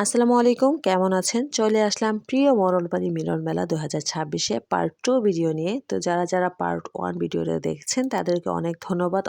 আসসালামু আলাইকুম, কেমন আছেন? চলে আসলাম প্রিয় মরলবাড়ি মিলন মেলা 2026-এ পার্ট 2 ভিডিও নিয়ে। তো যারা পার্ট 1 ভিডিওটা দেখছেন তাদেরকে অনেক ধন্যবাদ,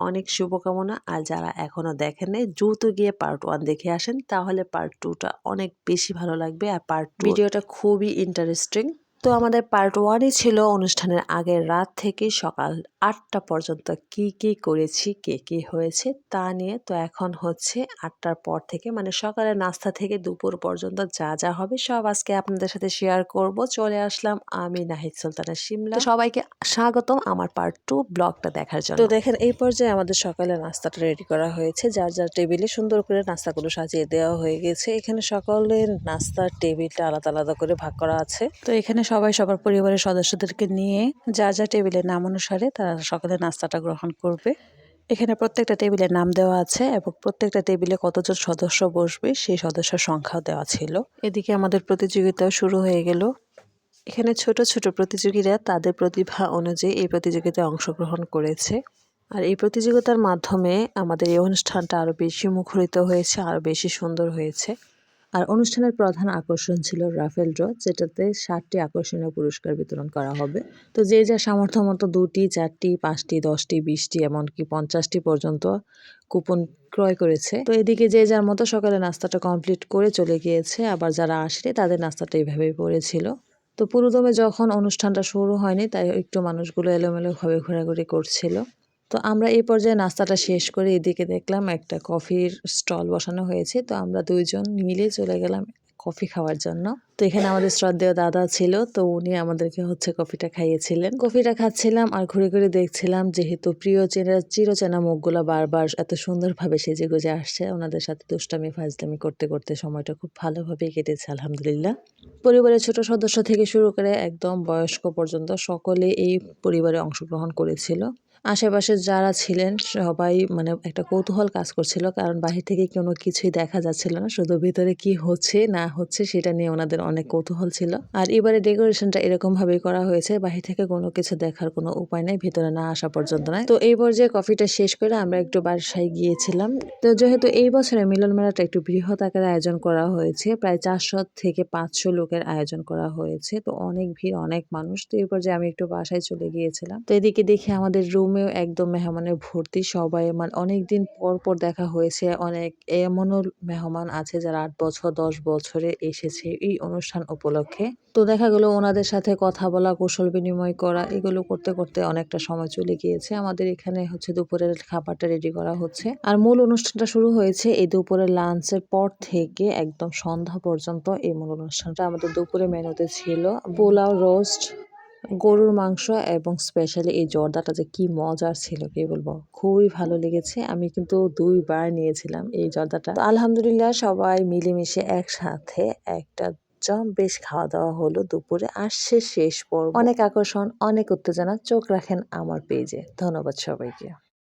অনেক শুভকামনা। আর যারা এখনো দেখেন নাই দ্রুত গিয়ে পার্ট 1 দেখে আসেন, তাহলে পার্ট 2 টা অনেক বেশি ভালো লাগবে। আর পার্ট 2 ভিডিওটা খুবই ইন্টারেস্টিং। তো আমাদের পার্ট 1-ই ছিল অনুষ্ঠানের আগের রাত থেকে সকাল 8টা পর্যন্ত কি করেছি, কি হয়েছে তা নিয়ে। তো এখন হচ্ছে 8টার পর থেকে মানে সকালের নাস্তা থেকে দুপুর পর্যন্ত যা হবে সব আজকে আপনাদের সাথে শেয়ার করব। চলে আসলাম আমি নাহিদ সুলতানা শিমলা। তো সবাইকে স্বাগতম আমার পার্ট 2 ব্লগটা দেখার জন্য। তো দেখেন এই পর্যায়ে আমাদের সকালে নাস্তাটা রেডি করা হয়েছে, যার টেবিলে সুন্দর করে নাস্তাগুলো সাজিয়ে দেওয়া হয়ে গেছে। এখানে সকলের নাস্তার টেবিলটা আলাদা করে ভাগ করা আছে। তো এখানে সবাই সবার পরিবারের সদস্যদেরকে নিয়ে যার টেবিলের নাম অনুসারে তারা সকালে নাস্তাটা গ্রহণ করবে। এখানে প্রত্যেকটা টেবিলের নাম দেওয়া আছে এবং প্রত্যেকটা টেবিলে কতজন সদস্য বসবে সেই সদস্যের সংখ্যাও দেওয়া ছিল। এদিকে আমাদের প্রতিযোগিতাও শুরু হয়ে গেল। এখানে ছোট প্রতিযোগীরা তাদের প্রতিভা অনুযায়ী এই প্রতিযোগিতায় অংশগ্রহণ করেছে। আর এই প্রতিযোগিতার মাধ্যমে আমাদের এই অনুষ্ঠানটা আরো বেশি মুখরিত হয়েছে, আরো বেশি সুন্দর হয়েছে। আর অনুষ্ঠানের প্রধান আকর্ষণ ছিল রাফেল ড্র, যেটাতে 7টি আকর্ষণীয় পুরস্কার বিতরণ করা হবে। তো যে যার সামর্থ্য মতো 2টি, 4টি, 5টি, 10টি, 20টি এমনকি 50টি পর্যন্ত কুপন ক্রয় করেছে। তো এদিকে যে যার মতো সকালে নাস্তাটা কমপ্লিট করে চলে গিয়েছে, আবার যারা আসেনি তাদের নাস্তাটা এইভাবেই পড়েছিল। তো পুরোদমে যখন অনুষ্ঠানটা শুরু হয়নি তাই একটু মানুষগুলো এলোমেলোভাবে ঘোরাঘুরি করছিল। তো আমরা এই পর্যায়ে নাস্তাটা শেষ করে এদিকে দেখলাম একটা কফির স্টল বসানো হয়েছে। তো আমরা দুইজন মিলে চলে গেলাম কফি খাওয়ার জন্য। তো এখানে আমাদের শ্রদ্ধেয় দাদা ছিল, তো উনি আমাদেরকে কফিটা খাইয়েছিলেন। কফিটা খাচ্ছিলাম আর ঘুরে দেখছিলাম, যেহেতু প্রিয় চিরচেনা মুখগুলো বারবার এত সুন্দরভাবে সেজে গুজে আসছে। ওনাদের সাথে দুষ্টামি ফাজলামি করতে সময়টা খুব ভালোভাবেই কেটেছে আলহামদুলিল্লাহ। পরিবারের ছোট সদস্য থেকে শুরু করে একদম বয়স্ক পর্যন্ত সকলে এই পরিবারে অংশগ্রহণ করেছিল। আশেপাশে যারা ছিলেন সবাই মানে একটা কৌতূহল কাজ করছিল, কারণ বাহির থেকে কোনো কিছুই দেখা যাচ্ছিল না, শুধু ভিতরে কি হচ্ছে না হচ্ছে সেটা নিয়ে ওনাদের অনেক কৌতূহল ছিল। আর এবারে ডেকোরেশনটা এরকম ভাবেই করা হয়েছে, বাহির থেকে কোনো কিছু দেখার কোনো উপায় নাই, ভিতরে না আসা পর্যন্ত নাই। তো এই পর্যায়ে কফিটা শেষ করে আমরা একটু বাসায় গিয়েছিলাম। তো যেহেতু এই বছরে মিলন মেলাটা একটু বৃহৎ আকারে আয়োজন করা হয়েছে, প্রায় 400 থেকে 500 লোকের আয়োজন করা হয়েছে, তো অনেক ভিড়, অনেক মানুষ। তো এই পর্যায়ে আমি একটু বাসায় চলে গিয়েছিলাম। তো এদিকে দেখে আমাদের রুমেও একদম মেহমানের ভর্তি, সবাই মানে অনেকদিন পর দেখা হয়েছে। অনেক এমনও মেহমান আছে যারা 8 বছর 10 বছরে এসেছে এই অনুষ্ঠান উপলক্ষে। তো দেখা গেল ওনাদের সাথে কথা বলা, কুশল বিনিময় করা, এগুলো করতে অনেকটা সময় চলে গিয়েছে। আমাদের এখানে দুপুরের খাবারটা রেডি করা হচ্ছে। আর মূল অনুষ্ঠানটা শুরু হয়েছে এই দুপুরের লাঞ্চের পর থেকে একদম সন্ধ্যা পর্যন্ত। এই মূল অনুষ্ঠানটা আমাদের দুপুরে মেনুতে ছিল পোলাও, রোস্ট, গরুর মাংস এবং স্পেশালি এই জর্দাটা যে কি মজার ছিল কি বলবো, খুবই ভালো লেগেছে। আমি কিন্তু 2বার নিয়েছিলাম এই জর্দাটা। তো আলহামদুলিল্লাহ সবাই মিলেমিশে একসাথে একটা বেশ খাওয়া দাওয়া হলো দুপুরে। আসছে শেষ পর্ব, অনেক আকর্ষণ, অনেক উত্তেজনা। চোখ রাখেন আমার পেজে। ধন্যবাদ সবাইকে।